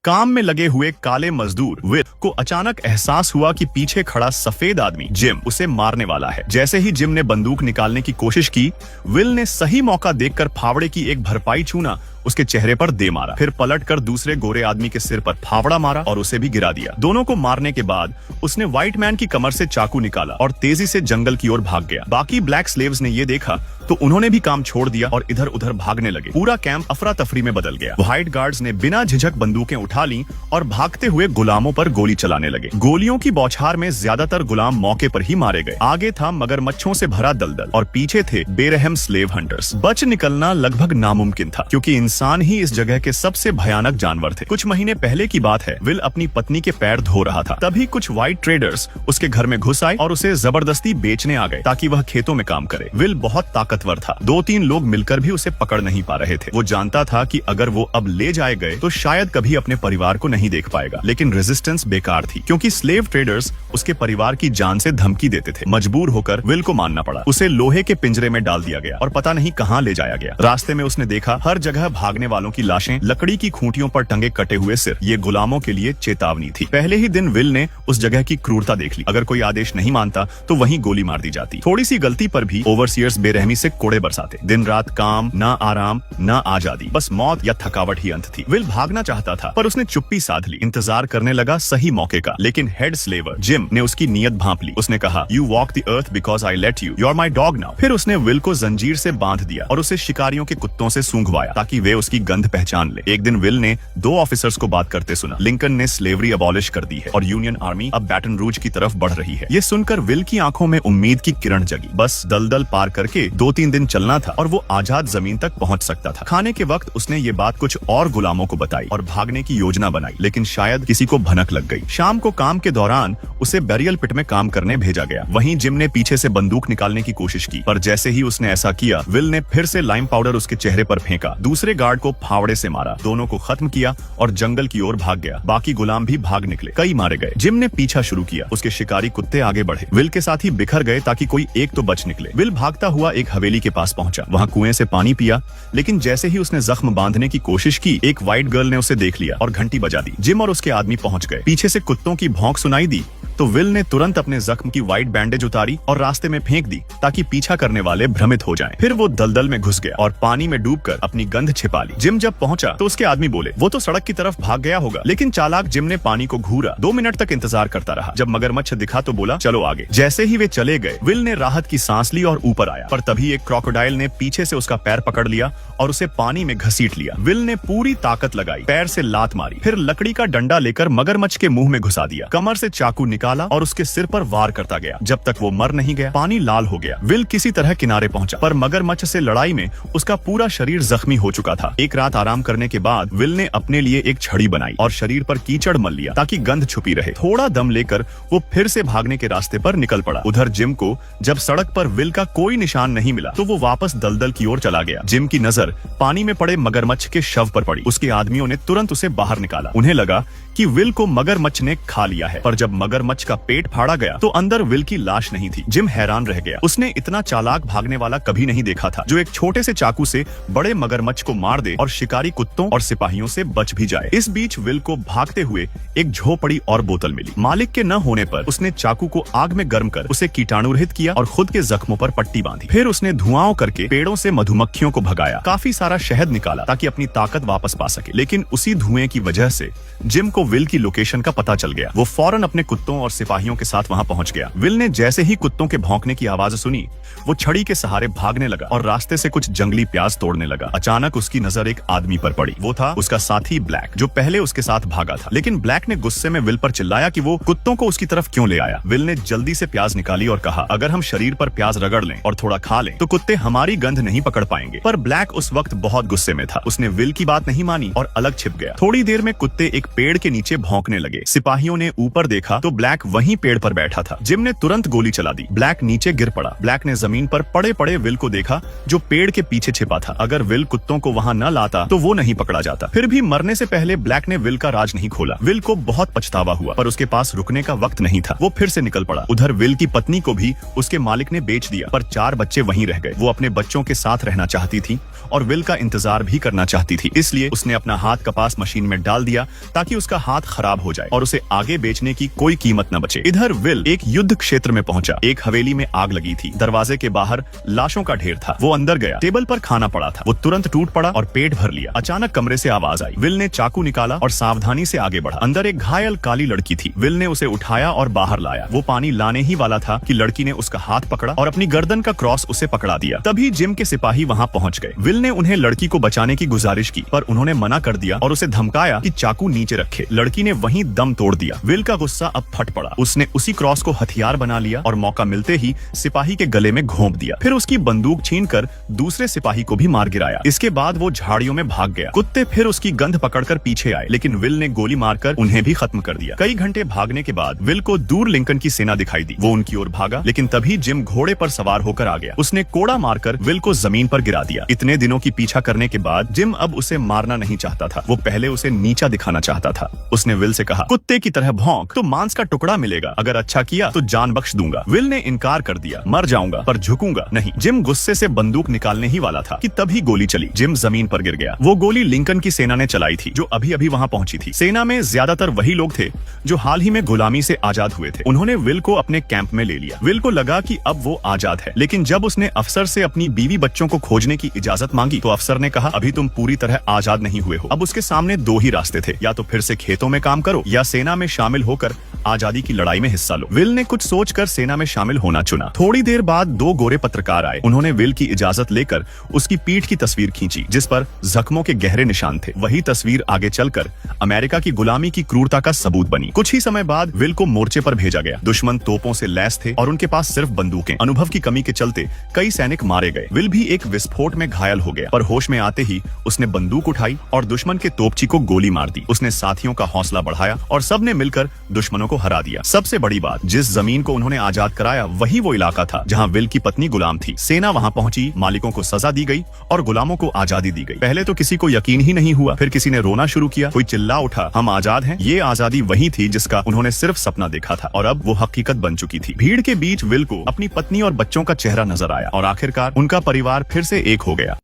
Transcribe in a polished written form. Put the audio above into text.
काम में लगे हुए काले मजदूर विल को अचानक एहसास हुआ कि पीछे खड़ा सफेद आदमी जिम उसे मारने वाला है। जैसे ही जिम ने बंदूक निकालने की कोशिश की, विल ने सही मौका देखकर फावड़े की एक भरपाई चूना उसके चेहरे पर दे मारा। फिर पलटकर दूसरे गोरे आदमी के सिर पर फावड़ा मारा और उसे भी गिरा दिया। दोनों को मारने के बाद उसने व्हाइट मैन की कमर से चाकू निकाला और तेजी से जंगल की ओर भाग गया। बाकी ब्लैक स्लेव्स ने ये देखा तो उन्होंने भी काम छोड़ दिया और इधर उधर भागने लगे। पूरा कैंप अफरा तफरी में बदल गया। व्हाइट गार्ड्स ने बिना झिझक बंदूकें उठा ली और भागते हुए गुलामों पर गोली चलाने लगे। गोलियों की बौछार में ज्यादातर गुलाम मौके पर ही मारे गए। आगे था मगरमच्छों से भरा दलदल और पीछे थे बेरहम स्लेव हंटर्स। बच निकलना लगभग नामुमकिन था क्योंकि इंसान ही इस जगह के सबसे भयानक जानवर थे। कुछ महीने पहले की बात है, विल अपनी पत्नी के पैर धो रहा था। तभी कुछ व्हाइट ट्रेडर्स उसके घर में घुस आए और उसे जबरदस्ती बेचने आ गए ताकि वह खेतों में काम करे। विल बहुत ताकतवर था। 2-3 लोग मिलकर भी उसे पकड़ नहीं पा रहे थे। वो जानता था कि अगर वो अब ले जाए गए तो शायद कभी अपने परिवार को नहीं देख पाएगा। लेकिन रेजिस्टेंस बेकार थी क्योंकि स्लेव ट्रेडर्स उसके परिवार की जान से धमकी देते थे। मजबूर होकर विल को मानना पड़ा। उसे लोहे के पिंजरे में डाल दिया गया और पता नहीं कहां ले जाया गया। रास्ते में उसने देखा हर जगह भागने वालों की लाशें, लकड़ी की खूंटियों पर टंगे कटे हुए सिर। ये गुलामों के लिए चेतावनी थी। पहले ही दिन विल ने उस जगह की क्रूरता देख ली। अगर कोई आदेश नहीं मानता तो वहीं गोली मार दी जाती। थोड़ी सी गलती पर भी ओवरसियर्स बेरहमी से कोड़े बरसाते। दिन रात काम, ना आराम, ना आजादी, बस मौत या थकावट ही अंत थी। विल भागना चाहता था पर उसने चुप्पी साध ली। इंतजार करने लगा सही मौके का। लेकिन हेड स्लेवर जिम ने उसकी नीयत भांप ली। उसने कहा, "You walk the earth because I let you. You're my dog now." फिर उसने विल को जंजीर से बांध दिया और उसे शिकारियों के कुत्तों से सूंघवाया ताकि वे उसकी गंध पहचान ले। एक दिन विल ने 2 ऑफिसर्स को बात करते सुना। लिंकन ने स्लेवरी अबॉलिश कर दी है और यूनियन आर्मी अब बैटन रूज की तरफ बढ़ रही है। ये सुनकर विल की आंखों में उम्मीद की किरण जगी। बस दलदल पार करके 2-3 दिन चलना था और वो आजाद जमीन तक पहुंच सकता था। खाने के वक्त उसने ये बात कुछ और गुलामों को बताई और भागने की योजना बनाई, लेकिन शायद किसी को भनक लग गई। शाम को काम के दौरान उसे बैरियल पिट में काम करने भेजा गया। वहीं जिम ने पीछे से बंदूक निकालने की कोशिश की, पर जैसे ही उसने ऐसा किया, विल ने फिर से लाइम पाउडर उसके चेहरे पर फेंका। दूसरे गार्ड को फावड़े से मारा, दोनों को खत्म किया और जंगल की ओर भाग गया। बाकी गुलाम भी भाग निकले, कई मारे गए। जिम ने पीछा शुरू किया। उसके शिकारी कुत्ते आगे बढ़े। विल के साथ ही बिखर गए ताकि कोई एक तो बच निकले। विल भागता हुआ एक हवेली के पास पहुंचा। वहां कुएं से पानी पिया, लेकिन जैसे ही उसने जख्म बांधने की कोशिश की, एक व्हाइट गर्ल ने उसे देख लिया और घंटी बजा दी। जिम और उसके आदमी पहुंच गए। पीछे से कुत्तों की भौंक सुनाई दी तो विल ने तुरंत अपने जख्म की व्हाइट बैंडेज उतारी और रास्ते में फेंक दी ताकि पीछा करने वाले भ्रमित हो जाएं। फिर वो दलदल में घुस गया और पानी में डूबकर अपनी गंध छिपा ली। जिम जब पहुंचा तो उसके आदमी बोले, "वो तो सड़क की तरफ भाग गया होगा।" लेकिन चालाक जिम ने पानी को घूरा। 2 मिनट तक इंतजार करता रहा। जब मगरमच्छ दिखा तो बोला, "चलो आगे।" जैसे ही वे चले गए, विल ने राहत की सांस ली और ऊपर आया। पर तभी एक क्रोकोडाइल ने पीछे से उसका पैर पकड़ लिया और उसे पानी में घसीट लिया। विल ने पूरी ताकत लगाई, पैर से लात मारी, फिर लकड़ी का डंडा लेकर मगरमच्छ के मुंह में घुसा दिया। कमर से चाकू निकाला और उसके सिर पर वार करता गया जब तक वो मर नहीं गया। पानी लाल हो गया। विल किसी तरह किनारे पहुंचा, पर मगरमच्छ से लड़ाई में उसका पूरा शरीर जख्मी हो चुका था। एक रात आराम करने के बाद विल ने अपने लिए एक छड़ी बनाई और शरीर पर कीचड़ मल लिया ताकि गंध छुपी रहे। थोड़ा दम लेकर वो फिर से भागने के रास्ते पर निकल पड़ा। उधर जिम को जब सड़क पर विल का कोई निशान नहीं मिला तो वो वापस दलदल की ओर चला गया। जिम की नजर पानी में पड़े मगरमच्छ के शव पर पड़ी। उसके आदमियों ने तुरंत उसे बाहर निकाला। उन्हें लगा कि विल को मगरमच्छ ने खा लिया है, पर जब मगरमच्छ का पेट फाड़ा गया तो अंदर विल की लाश नहीं थी। जिम हैरान रह गया। उसने इतना चालाक भागने वाला कभी नहीं देखा था जो एक छोटे से चाकू से बड़े मगरमच्छ को मार दे और शिकारी कुत्तों और सिपाहियों से बच भी जाए। इस बीच विल को भागते हुए एक झोपड़ी और बोतल मिली। मालिक के न होने पर उसने चाकू को आग में गर्म कर उसे कीटाणु रहित किया और खुद के जख्मों पर पट्टी बांधी। फिर उसने धुआं करके पेड़ों से मधुमक्खियों को भगाया। काफी सारा शहद निकाला ताकि अपनी ताकत वापस पा सके। लेकिन उसी धुएं की वजह से जिम को विल की लोकेशन का पता चल गया। वो फौरन अपने कुत्तों और सिपाहियों के साथ वहां पहुंच गया। विल ने जैसे ही कुत्तों के भौंकने की आवाज सुनी, वो छड़ी के सहारे भागने लगा और रास्ते से कुछ जंगली प्याज तोड़ने लगा। अचानक उसकी नजर एक आदमी पर पड़ी। वो था उसका साथी ब्लैक, जो पहले उसके साथ भागा था। लेकिन ब्लैक ने गुस्से में विल पर चिल्लाया कि वो कुत्तों को उसकी तरफ क्यों ले आया। विल ने जल्दी से प्याज निकाली और कहा, "अगर हम शरीर पर प्याज रगड़ लें और थोड़ा खा लें तो कुत्ते हमारी गंध नहीं पकड़ पाएंगे।" पर ब्लैक उस वक्त बहुत गुस्से में था। उसने विल की बात नहीं मानी और अलग छिप गया। थोड़ी देर में कुत्ते एक पेड़ के के नीचे भौंकने लगे। सिपाहियों ने ऊपर देखा तो ब्लैक वहीं पेड़ पर बैठा था। जिम ने तुरंत गोली चला दी। ब्लैक नीचे गिर पड़ा। ब्लैक ने जमीन पर पड़े पड़े विल को देखा जो पेड़ के पीछे छिपा था। अगर विल कुत्तों को वहां न लाता तो वो नहीं पकड़ा जाता। फिर भी मरने से पहले ब्लैक ने विल का राज नहीं खोला। विल को बहुत पछतावा हुआ पर उसके पास रुकने का वक्त नहीं था। वो फिर से निकल पड़ा। उधर विल की पत्नी को भी उसके मालिक ने बेच दिया पर 4 बच्चे वहीं रह गए। वो अपने बच्चों के साथ रहना चाहती थी और विल का इंतजार भी करना चाहती थी। इसलिए उसने अपना हाथ कपास मशीन में डाल दिया ताकि उसका हाथ खराब हो जाए और उसे आगे बेचने की कोई कीमत न बचे। इधर विल एक युद्ध क्षेत्र में पहुंचा। एक हवेली में आग लगी थी। दरवाजे के बाहर लाशों का ढेर था। वो अंदर गया। टेबल पर खाना पड़ा था। वो तुरंत टूट पड़ा और पेट भर लिया। अचानक कमरे से आवाज आई। विल ने चाकू निकाला और सावधानी से आगे बढ़ा। अंदर एक घायल काली लड़की थी। विल ने उसे उठाया और बाहर लाया। वो पानी लाने ही वाला था कि लड़की ने उसका हाथ पकड़ा और अपनी गर्दन का क्रॉस उसे पकड़ा दिया। तभी जिम के सिपाही वहां पहुंच गए। विल ने उन्हें लड़की को बचाने की गुजारिश की पर उन्होंने मना कर दिया और उसे धमकाया कि चाकू नीचे रखे। लड़की ने वहीं दम तोड़ दिया। विल का गुस्सा अब फट पड़ा। उसने उसी क्रॉस को हथियार बना लिया और मौका मिलते ही सिपाही के गले में घोंप दिया। फिर उसकी बंदूक छीनकर दूसरे सिपाही को भी मार गिराया। इसके बाद वो झाड़ियों में भाग गया। कुत्ते फिर उसकी गंध पकड़कर पीछे आए लेकिन विल ने गोली मारकर उन्हें भी खत्म कर दिया। कई घंटे भागने के बाद विल को दूर लिंकन की सेना दिखाई दी। वो उनकी ओर भागा लेकिन तभी जिम घोड़े पर सवार होकर आ गया। उसने कोड़ा मारकर विल को जमीन पर गिरा दिया। इतने दिनों की पीछा करने के बाद जिम अब उसे मारना नहीं चाहता था। वो पहले उसे नीचा दिखाना चाहता था। उसने विल से कहा, कुत्ते की तरह भौंक तो मांस का टुकड़ा मिलेगा। अगर अच्छा किया तो जान बख्श दूंगा। विल ने इनकार कर दिया। मर जाऊंगा पर झुकूंगा नहीं। जिम गुस्से से बंदूक निकालने ही वाला था कि तभी गोली चली। जिम जमीन पर गिर गया। वो गोली लिंकन की सेना ने चलाई थी जो अभी अभी वहां पहुंची थी। सेना में ज्यादातर वही लोग थे जो हाल ही में गुलामी से आजाद हुए थे। उन्होंने विल को अपने कैंप में ले लिया। विल को लगा कि अब वो आजाद है लेकिन जब उसने अफसर से अपनी बीवी बच्चों को खोजने की इजाजत मांगी तो अफसर ने कहा, अभी तुम पूरी तरह आजाद नहीं हुए हो। अब उसके सामने 2 ही रास्ते थे, या तो फिर से खेतों में काम करो या सेना में शामिल होकर आजादी की लड़ाई में हिस्सा लो। विल ने कुछ सोचकर सेना में शामिल होना चुना। थोड़ी देर बाद 2 गोरे पत्रकार आए। उन्होंने विल की इजाजत लेकर उसकी पीठ की तस्वीर खींची जिस पर जख्मों के गहरे निशान थे। वही तस्वीर आगे चलकर अमेरिका की गुलामी की क्रूरता का सबूत बनी। कुछ ही समय बाद विल को मोर्चे पर भेजा गया। दुश्मन तोपों से लैस थे और उनके पास सिर्फ बंदूकें। अनुभव की कमी के चलते कई सैनिक मारे गए। विल भी एक विस्फोट में घायल हो गया पर होश में आते ही उसने बंदूक उठाई और दुश्मन के तोपची को गोली मार दी। उसने साथियों का हौसला बढ़ाया और सबने मिलकर दुश्मनों को हरा दिया। सबसे बड़ी बात, जिस जमीन को उन्होंने आजाद कराया वही वो इलाका था जहां विल की पत्नी गुलाम थी। सेना वहां पहुंची, मालिकों को सजा दी गई और गुलामों को आजादी दी गई। पहले तो किसी को यकीन ही नहीं हुआ। फिर किसी ने रोना शुरू किया। कोई चिल्ला उठा, हम आजाद हैं। ये आजादी वही थी जिसका उन्होंने सिर्फ सपना देखा था और अब वो हकीकत बन चुकी थी। भीड़ के बीच विल को अपनी पत्नी और बच्चों का चेहरा नजर आया और आखिरकार उनका परिवार फिर से एक हो गया।